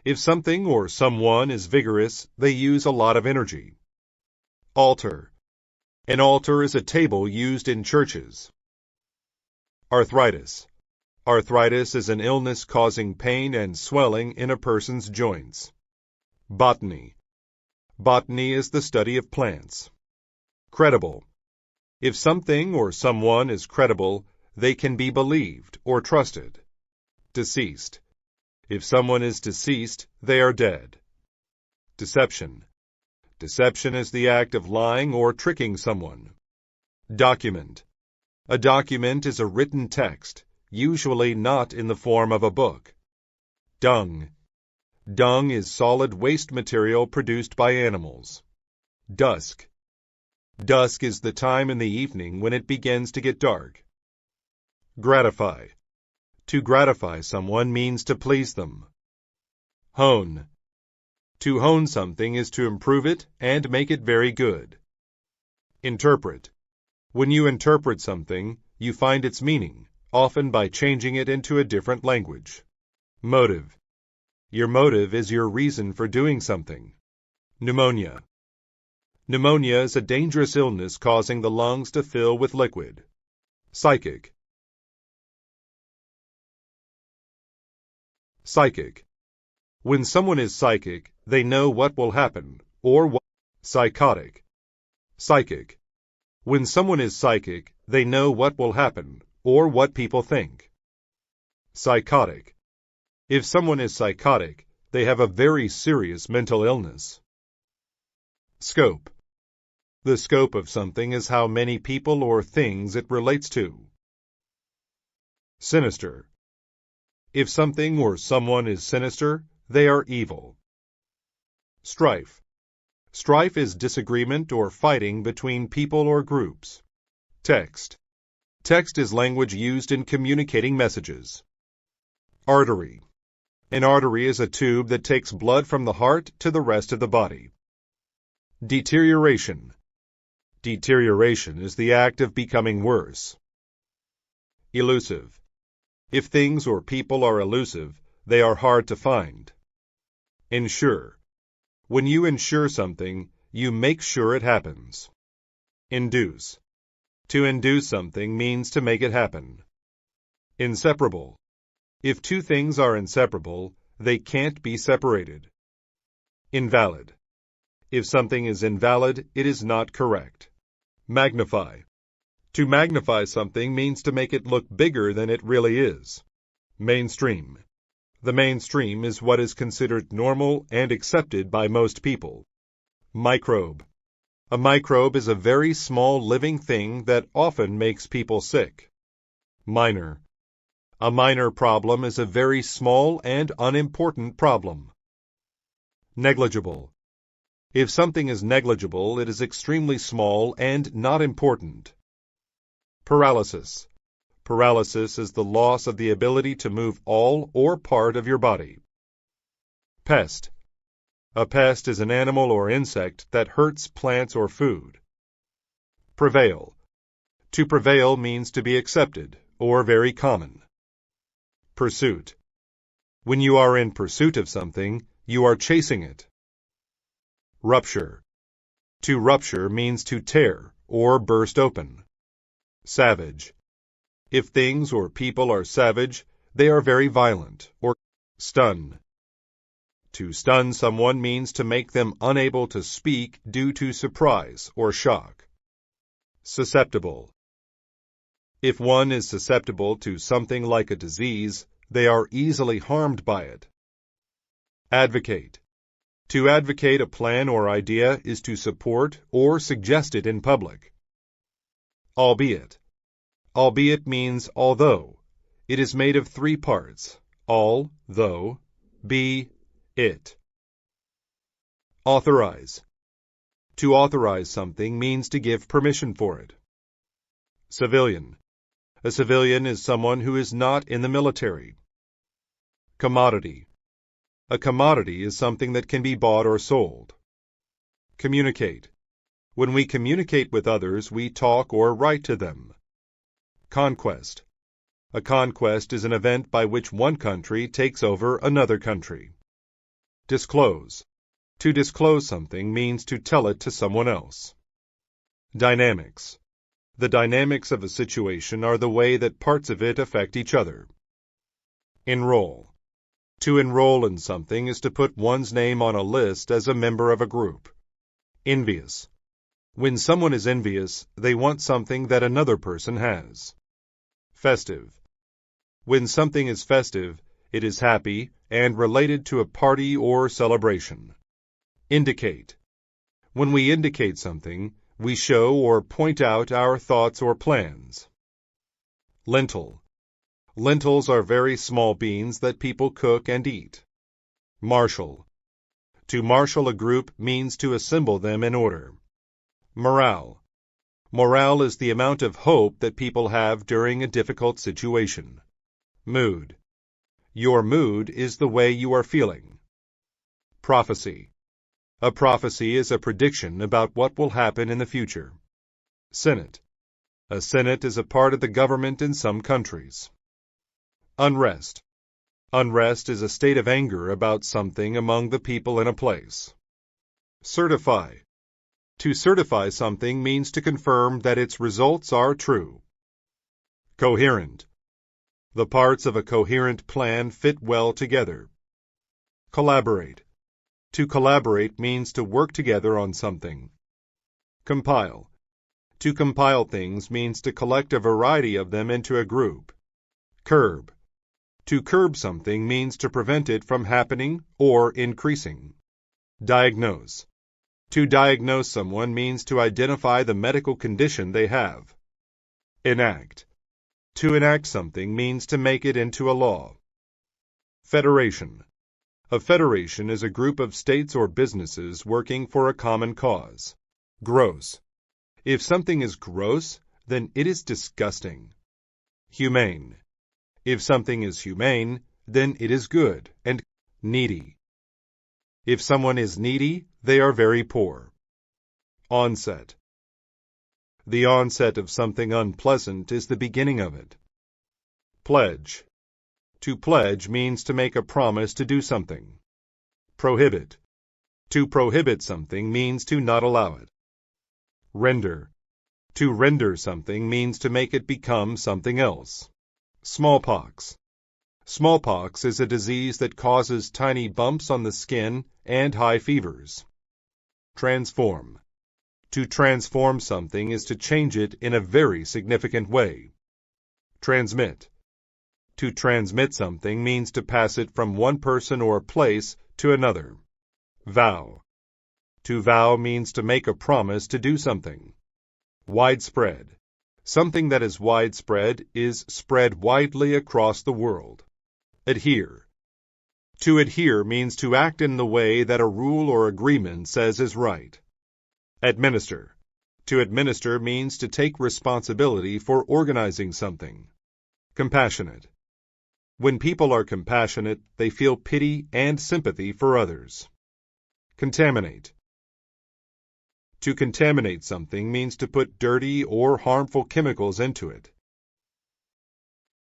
If something or someone is vigorous, they use a lot of energy. Altar. An altar is a table used in churches. Arthritis. Arthritis is an illness causing pain and swelling in a person's joints. Botany. Botany is the study of plants. Credible. If something or someone is credible, they can be believed or trusted. Deceased. If someone is deceased, they are dead. Deception. Deception is the act of lying or tricking someone. Document. A document is a written text, usually not in the form of a book. Dung. Dung is solid waste material produced by animals. Dusk. Dusk is the time in the evening when it begins to get dark. Gratify. To gratify someone means to please them. Hone. To hone something is to improve it and make it very good. Interpret. When you interpret something, you find its meaning, often by changing it into a different language. Motive. Your motive is your reason for doing something. Pneumonia. Pneumonia is a dangerous illness causing the lungs to fill with liquid. Psychic. Psychic. When someone is psychic, they know what will happen, or what. Psychotic. Psychic. When someone is psychic, they know what will happen, or what people think. Psychotic. If someone is psychotic, they have a very serious mental illness. Scope. The scope of something is how many people or things it relates to. Sinister. If something or someone is sinister, they are evil. Strife. Strife is disagreement or fighting between people or groups. Text. Text is language used in communicating messages. Artery. An artery is a tube that takes blood from the heart to the rest of the body. Deterioration. Deterioration is the act of becoming worse. Elusive. If things or people are elusive, they are hard to find. Ensure. When you ensure something, you make sure it happens. Induce. To induce something means to make it happen. Inseparable. If two things are inseparable, they can't be separated. Invalid. If something is invalid, it is not correct. Magnify. To magnify something means to make it look bigger than it really is. Mainstream. The mainstream is what is considered normal and accepted by most people. Microbe. A microbe is a very small living thing that often makes people sick. Minor. A minor problem is a very small and unimportant problem. Negligible. If something is negligible, it is extremely small and not important. Paralysis. Paralysis is the loss of the ability to move all or part of your body. Pest. A pest is an animal or insect that hurts plants or food. Prevail. To prevail means to be accepted or very common. Pursuit. When you are in pursuit of something, you are chasing it. Rupture. To rupture means to tear or burst open. Savage. If things or people are savage, they are very violent. Or stun. To stun someone means to make them unable to speak due to surprise or shock. Susceptible. If one is susceptible to something like a disease, they are easily harmed by it. Advocate. To advocate a plan or idea is to support or suggest it in public. Albeit. Albeit means although. It is made of three parts: al, though, be, it. Authorize. To authorize something means to give permission for it. Civilian. A civilian is someone who is not in the military. Commodity. A commodity is something that can be bought or sold. Communicate. When we communicate with others, we talk or write to them. Conquest. A conquest is an event by which one country takes over another country. Disclose. To disclose something means to tell it to someone else. Dynamics. The dynamics of a situation are the way that parts of it affect each other. Enroll. To enroll in something is to put one's name on a list as a member of a group. Envious. When someone is envious, they want something that another person has. Festive. When something is festive, it is happy and related to a party or celebration. Indicate. When we indicate something, we show or point out our thoughts or plans. Lentil. Lentils are very small beans that people cook and eat. Marshal. To marshal a group means to assemble them in order. Morale. Morale is the amount of hope that people have during a difficult situation. Mood. Your mood is the way you are feeling. Prophecy. A prophecy is a prediction about what will happen in the future. Senate. A senate is a part of the government in some countries. Unrest. Unrest is a state of anger about something among the people in a place. Certify. To certify something means to confirm that its results are true. Coherent. The parts of a coherent plan fit well together. Collaborate. To collaborate means to work together on something. Compile. To compile things means to collect a variety of them into a group. Curb. To curb something means to prevent it from happening or increasing. Diagnose. To diagnose someone means to identify the medical condition they have. Enact. To enact something means to make it into a law. Federation. A federation is a group of states or businesses working for a common cause. Gross. If something is gross, then it is disgusting. Humane. If something is humane, then it is good. And needy. If someone is needy, they are very poor. Onset. The onset of something unpleasant is the beginning of it. Pledge. To pledge means to make a promise to do something. Prohibit. To prohibit something means to not allow it. Render. To render something means to make it become something else. Smallpox. Smallpox is a disease that causes tiny bumps on the skin and high fevers. Transform. To transform something is to change it in a very significant way. Transmit. To transmit something means to pass it from one person or place to another. Vow. To vow means to make a promise to do something. Widespread. Something that is widespread is spread widely across the world. Adhere. To adhere means to act in the way that a rule or agreement says is right. Administer. To administer means to take responsibility for organizing something. Compassionate. When people are compassionate, they feel pity and sympathy for others. Contaminate. To contaminate something means to put dirty or harmful chemicals into it.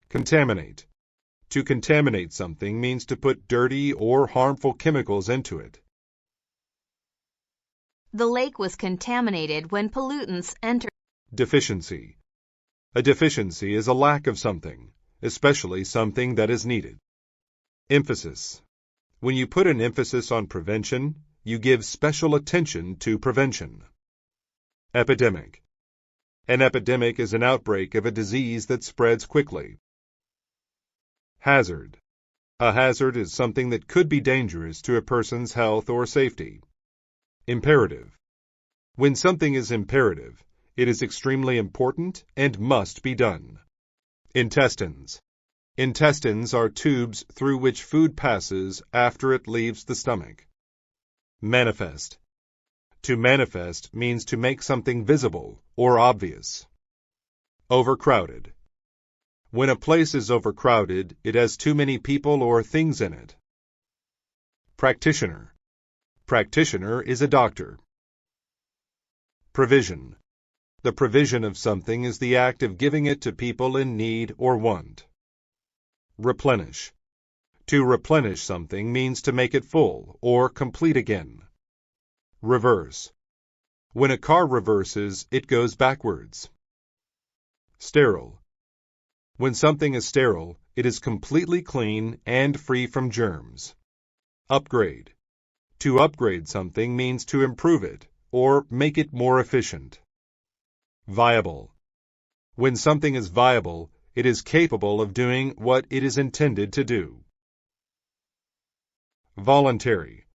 Contaminate. To contaminate something means to put dirty or harmful chemicals into it. The lake was contaminated when pollutants entered. Deficiency. A deficiency is a lack of something, especially something that is needed. Emphasis. When you put an emphasis on prevention, you give special attention to prevention. Epidemic. An epidemic is an outbreak of a disease that spreads quickly. Hazard. A hazard is something that could be dangerous to a person's health or safety. Imperative. When something is imperative, it is extremely important and must be done. Intestines. Intestines are tubes through which food passes after it leaves the stomach. Manifest. To manifest means to make something visible or obvious. Overcrowded. When a place is overcrowded, it has too many people or things in it. Practitioner. Practitioner is a doctor. Provision. The provision of something is the act of giving it to people in need or want. Replenish. To replenish something means to make it full or complete again. Reverse. When a car reverses, it goes backwards. Sterile. When something is sterile, it is completely clean and free from germs. Upgrade. To upgrade something means to improve it or make it more efficient. Viable. When something is viable, it is capable of doing what it is intended to do. Voluntary.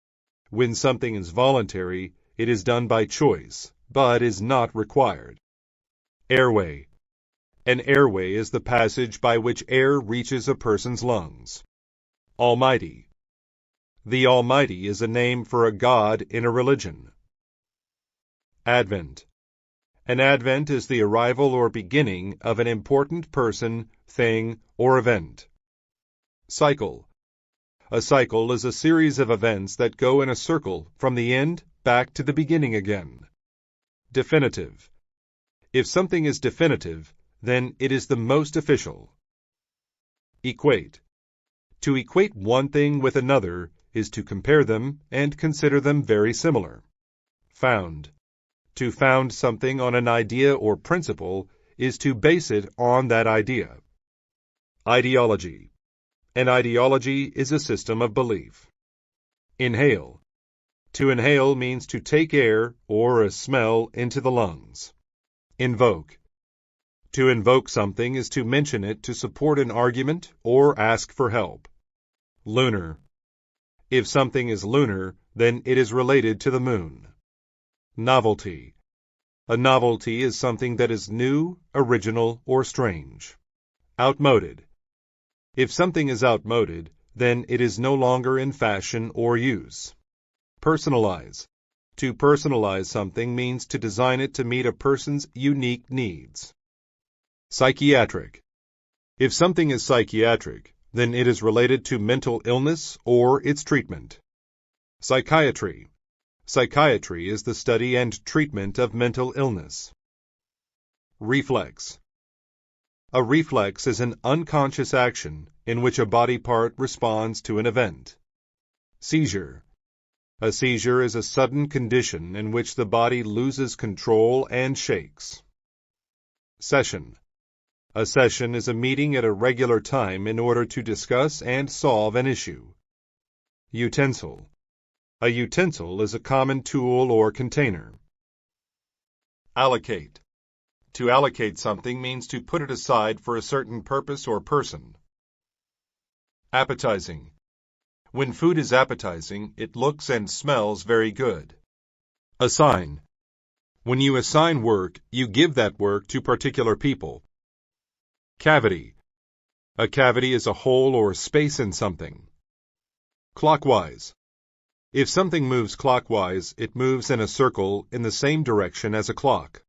When something is voluntary, it is done by choice, but is not required. Airway. An airway is the passage by which air reaches a person's lungs. Almighty. The Almighty is a name for a god in a religion. Advent. An advent is the arrival or beginning of an important person, thing, or event. Cycle. A cycle is a series of events that go in a circle from the end back to the beginning again. Definitive. If something is definitive, then it is the most official. Equate. To equate one thing with another is to compare them and consider them very similar. Found. To found something on an idea or principle is to base it on that idea. Ideology. An ideology is a system of belief. Inhale. To inhale means to take air or a smell into the lungs. Invoke. To invoke something is to mention it to support an argument or ask for help. Lunar. If something is lunar, then it is related to the moon. Novelty. A novelty is something that is new, original, or strange. Outmoded. If something is outmoded, then it is no longer in fashion or use. Personalize. To personalize something means to design it to meet a person's unique needs. Psychiatric. If something is psychiatric, then it is related to mental illness or its treatment. Psychiatry. Psychiatry is the study and treatment of mental illness. Reflex. A reflex is an unconscious action in which a body part responds to an event. Seizure. A seizure is a sudden condition in which the body loses control and shakes. Session. A session is a meeting at a regular time in order to discuss and solve an issue. Utensil. A utensil is a common tool or container. Allocate. To allocate something means to put it aside for a certain purpose or person. Appetizing. When food is appetizing, it looks and smells very good. Assign. When you assign work, you give that work to particular people. Cavity. A cavity is a hole or space in something. Clockwise. If something moves clockwise, it moves in a circle in the same direction as a clock.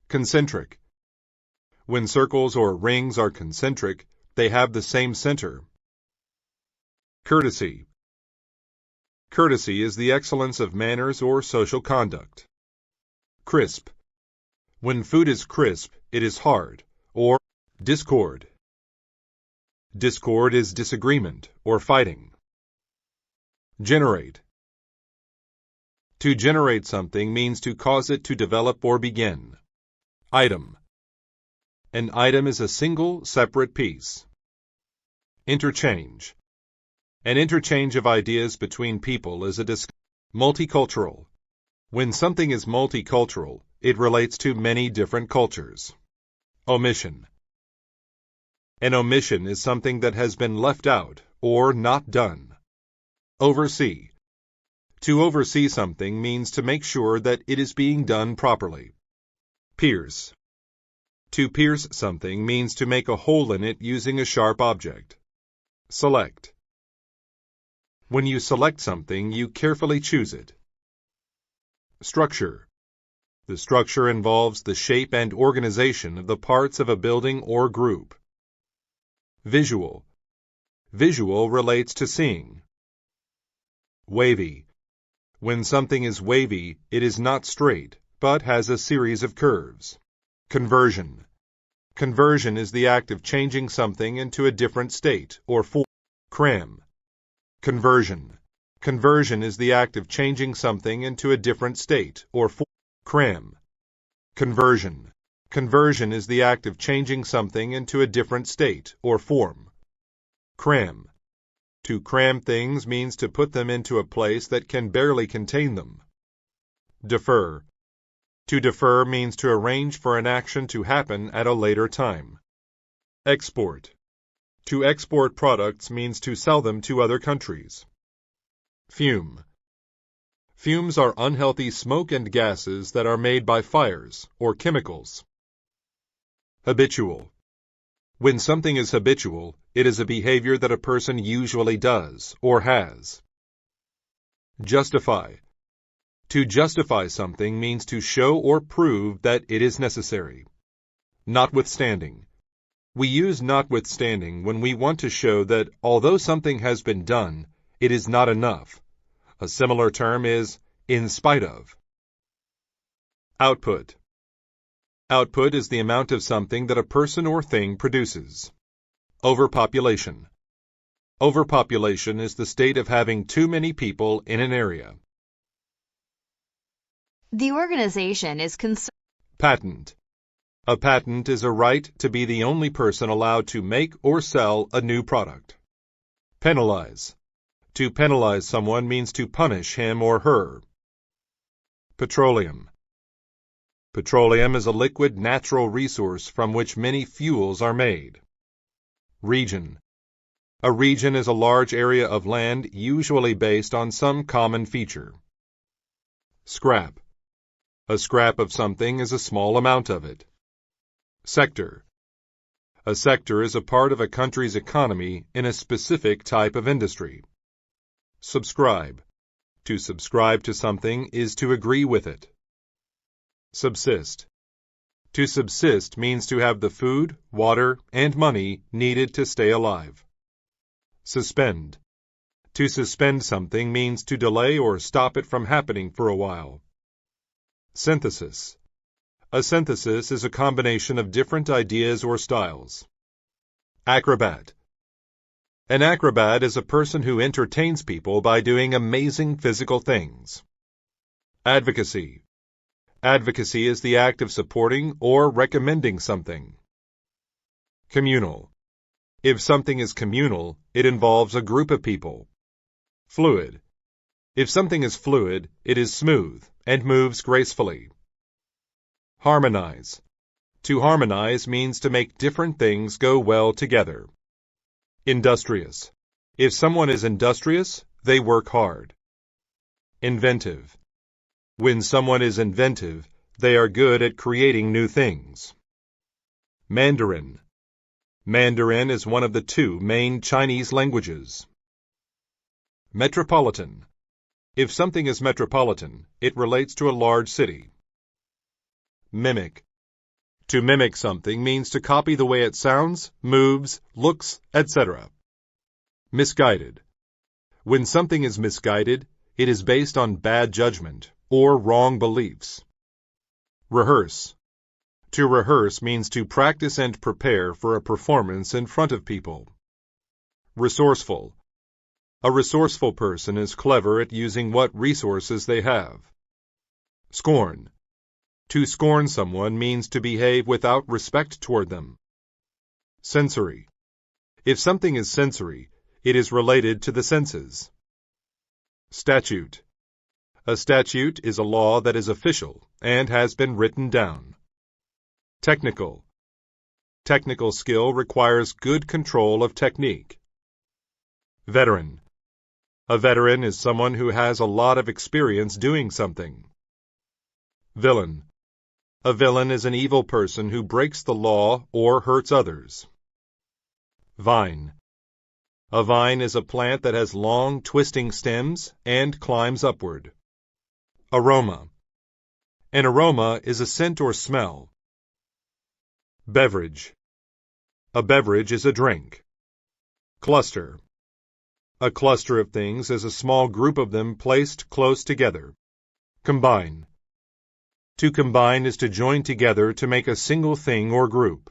Concentric. When circles or rings are concentric, they have the same center. Courtesy. Courtesy is the excellence of manners or social conduct. Crisp. When food is crisp, it is hard, or discord. Discord is disagreement or fighting. Generate. To generate something means to cause it to develop or begin. Item. An item is a single, separate piece. Interchange. An interchange of ideas between people is a multicultural. When something is multicultural, it relates to many different cultures. Omission. An omission is something that has been left out or not done. Oversee. To oversee something means to make sure that it is being done properly. Pierce. To pierce something means to make a hole in it using a sharp object. Select. When you select something, you carefully choose it. Structure. The structure involves the shape and organization of the parts of a building or group. Visual. Visual relates to seeing. Wavy. When something is wavy, it is not straight, but has a series of curves. Conversion. Conversion is the act of changing something into a different state or form. Cram. Conversion. Conversion is the act of changing something into a different state or form. Cram. Conversion. Conversion is the act of changing something into a different state or form. Cram. To cram things means to put them into a place that can barely contain them. Defer. To defer means to arrange for an action to happen at a later time. Export. To export products means to sell them to other countries. Fume. Fumes are unhealthy smoke and gases that are made by fires or chemicals. Habitual. When something is habitual, it is a behavior that a person usually does or has. Justify. To justify something means to show or prove that it is necessary. Notwithstanding. We use notwithstanding when we want to show that although something has been done, it is not enough. A similar term is in spite of. Output. Output is the amount of something that a person or thing produces. Overpopulation. Overpopulation is the state of having too many people in an area. The organization is concerned. Patent. A patent is a right to be the only person allowed to make or sell a new product. Penalize. To penalize someone means to punish him or her. Petroleum. Petroleum is a liquid natural resource from which many fuels are made. Region. A region is a large area of land usually based on some common feature. Scrap. A scrap of something is a small amount of it. Sector. A sector is a part of a country's economy in a specific type of industry. Subscribe. To subscribe to something is to agree with it. Subsist. To subsist means to have the food, water, and money needed to stay alive. Suspend. To suspend something means to delay or stop it from happening for a while. Synthesis. A synthesis is a combination of different ideas or styles. Acrobat. An acrobat is a person who entertains people by doing amazing physical things. Advocacy. Advocacy is the act of supporting or recommending something. Communal. If something is communal, it involves a group of people. Fluid. If something is fluid, it is smooth and moves gracefully. Harmonize. To harmonize means to make different things go well together. Industrious. If someone is industrious, they work hard. Inventive. When someone is inventive, they are good at creating new things. Mandarin. Mandarin is one of the two main Chinese languages. Metropolitan. If something is metropolitan, it relates to a large city. Mimic. To mimic something means to copy the way it sounds, moves, looks, etc. Misguided. When something is misguided, it is based on bad judgment or wrong beliefs. Rehearse. To rehearse means to practice and prepare for a performance in front of people. Resourceful. A resourceful person is clever at using what resources they have. Scorn. To scorn someone means to behave without respect toward them. Sensory. If something is sensory, it is related to the senses. Statute. A statute is a law that is official and has been written down. Technical. Technical skill requires good control of technique. Veteran. A veteran is someone who has a lot of experience doing something. Villain. A villain is an evil person who breaks the law or hurts others. Vine. A vine is a plant that has long, twisting stems and climbs upward. Aroma. An aroma is a scent or smell. Beverage. A beverage is a drink. Cluster. A cluster of things is a small group of them placed close together. Combine. To combine is to join together to make a single thing or group.